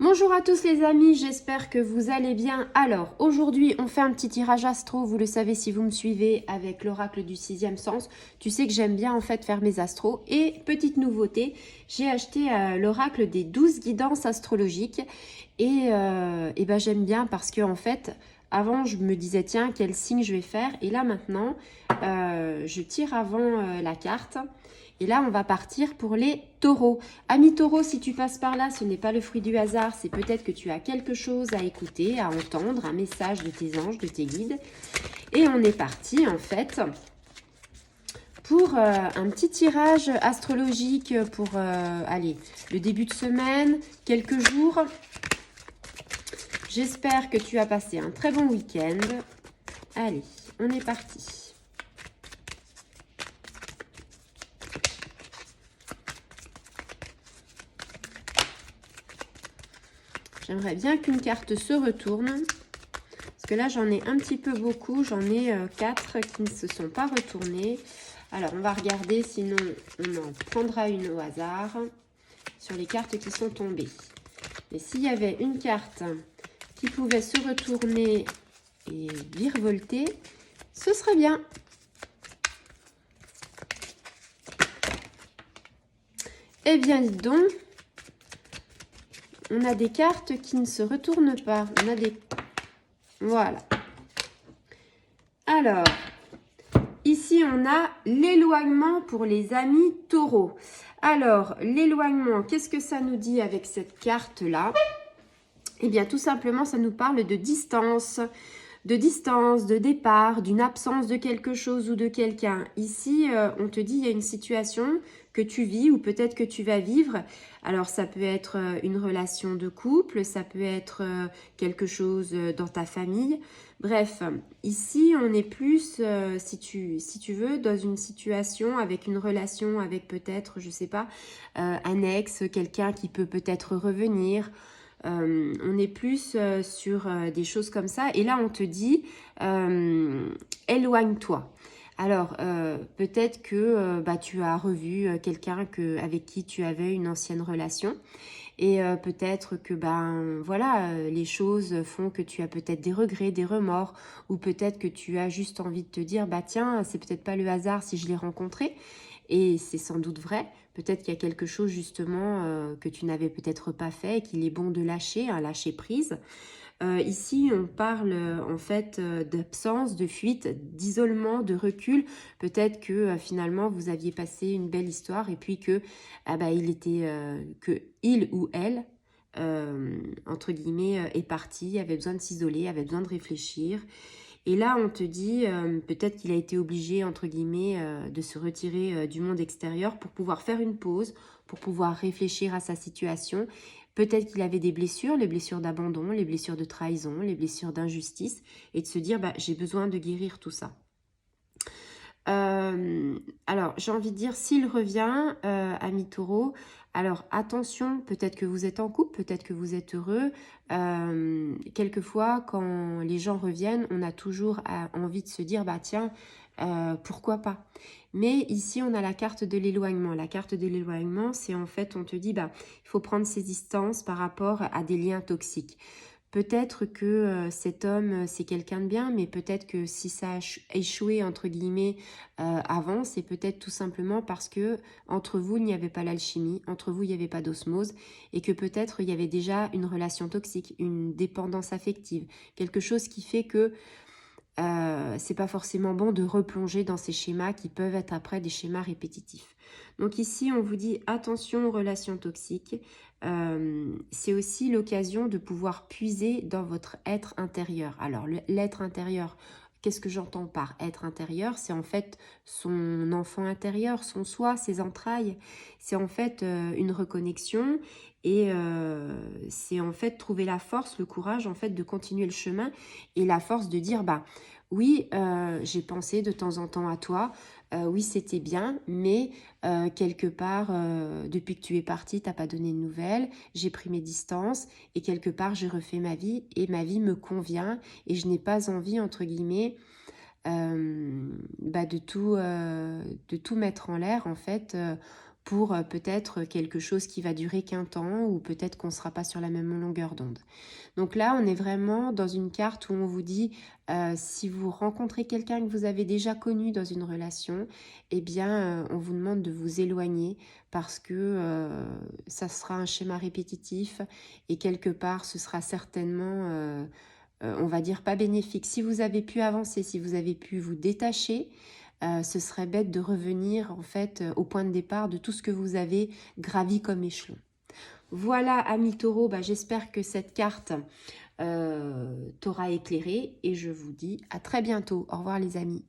Bonjour à tous les amis, j'espère que vous allez bien. Alors, aujourd'hui, on fait un petit tirage astro, vous le savez si vous me suivez avec l'oracle du sixième sens. Tu sais que j'aime bien en fait faire mes astros. Et petite nouveauté, j'ai acheté l'oracle des 12 guidances astrologiques. Et ben, j'aime bien parce que en fait, avant, je me disais, tiens, quel signe je vais faire. Et là, maintenant, je tire avant la carte. Et là, on va partir pour les taureaux. Ami taureau, si tu passes par là, ce n'est pas le fruit du hasard. C'est peut-être que tu as quelque chose à écouter, à entendre, un message de tes anges, de tes guides. Et on est parti, en fait, pour un petit tirage astrologique pour, allez, le début de semaine, quelques jours. J'espère que tu as passé un très bon week-end. Allez, on est parti. J'aimerais bien qu'une carte se retourne. Parce que là, j'en ai un petit peu beaucoup. J'en ai 4 qui ne se sont pas retournées. Alors, on va regarder. Sinon, on en prendra une au hasard sur les cartes qui sont tombées. Mais s'il y avait une carte qui pouvait se retourner et virevolter, ce serait bien. Eh bien, dis donc. On a des cartes qui ne se retournent pas. On a des... Voilà. Alors, ici, on a l'éloignement pour les amis taureaux. Alors, l'éloignement, qu'est-ce que ça nous dit avec cette carte-là? Eh bien, tout simplement, ça nous parle de distance, de départ, d'une absence de quelque chose ou de quelqu'un. Ici, on te dit, il y a une situation que tu vis ou peut-être que tu vas vivre. Alors, ça peut être une relation de couple, ça peut être quelque chose dans ta famille. Bref, ici, on est plus, si tu veux, dans une situation avec une relation avec peut-être, je sais pas, un ex, quelqu'un qui peut peut-être revenir. On est plus sur des choses comme ça. Et là, on te dit, éloigne-toi. Alors, peut-être que tu as revu quelqu'un avec qui tu avais une ancienne relation. Et peut-être que les choses font que tu as peut-être des regrets, des remords. Ou peut-être que tu as juste envie de te dire, tiens, c'est peut-être pas le hasard si je l'ai rencontré. Et c'est sans doute vrai. Peut-être qu'il y a quelque chose justement que tu n'avais peut-être pas fait et qu'il est bon de lâcher, un lâcher prise. Ici, on parle en fait d'absence, de fuite, d'isolement, de recul. Peut-être que finalement, vous aviez passé une belle histoire et puis que il ou elle, entre guillemets, est parti, avait besoin de s'isoler, avait besoin de réfléchir. Et là, on te dit, peut-être qu'il a été obligé, entre guillemets, de se retirer du monde extérieur pour pouvoir faire une pause, pour pouvoir réfléchir à sa situation. Peut-être qu'il avait des blessures, les blessures d'abandon, les blessures de trahison, les blessures d'injustice, et de se dire, j'ai besoin de guérir tout ça. Alors, j'ai envie de dire, s'il revient, ami taureau, alors attention, peut-être que vous êtes en couple, peut-être que vous êtes heureux. Quelquefois, quand les gens reviennent, on a toujours envie de se dire, tiens, pourquoi pas. Mais ici, on a la carte de l'éloignement. La carte de l'éloignement, c'est en fait, on te dit, il faut prendre ses distances par rapport à des liens toxiques. Peut-être que cet homme, c'est quelqu'un de bien, mais peut-être que si ça a échoué, entre guillemets, avant, c'est peut-être tout simplement parce que entre vous, il n'y avait pas l'alchimie, entre vous, il n'y avait pas d'osmose, et que peut-être il y avait déjà une relation toxique, une dépendance affective, quelque chose qui fait que c'est pas forcément bon de replonger dans ces schémas qui peuvent être après des schémas répétitifs. Donc ici, on vous dit attention aux relations toxiques. C'est aussi l'occasion de pouvoir puiser dans votre être intérieur. Alors, l'être intérieur, qu'est-ce que j'entends par être intérieur? C'est en fait son enfant intérieur, son soi, ses entrailles. C'est en fait une reconnexion et c'est en fait trouver la force, le courage en fait de continuer le chemin et la force de dire oui, j'ai pensé de temps en temps à toi, oui c'était bien, mais quelque part, depuis que tu es parti, tu n'as pas donné de nouvelles, j'ai pris mes distances et quelque part j'ai refait ma vie et ma vie me convient et je n'ai pas envie, entre guillemets, de tout mettre en l'air en fait pour peut-être quelque chose qui va durer qu'un temps ou peut-être qu'on ne sera pas sur la même longueur d'onde. Donc là, on est vraiment dans une carte où on vous dit, si vous rencontrez quelqu'un que vous avez déjà connu dans une relation, eh bien, on vous demande de vous éloigner parce que ça sera un schéma répétitif et quelque part, ce sera certainement, on va dire, pas bénéfique. Si vous avez pu avancer, si vous avez pu vous détacher, ce serait bête de revenir en fait au point de départ de tout ce que vous avez gravi comme échelon. Voilà, ami Taureau, j'espère que cette carte t'aura éclairé et je vous dis à très bientôt. Au revoir les amis.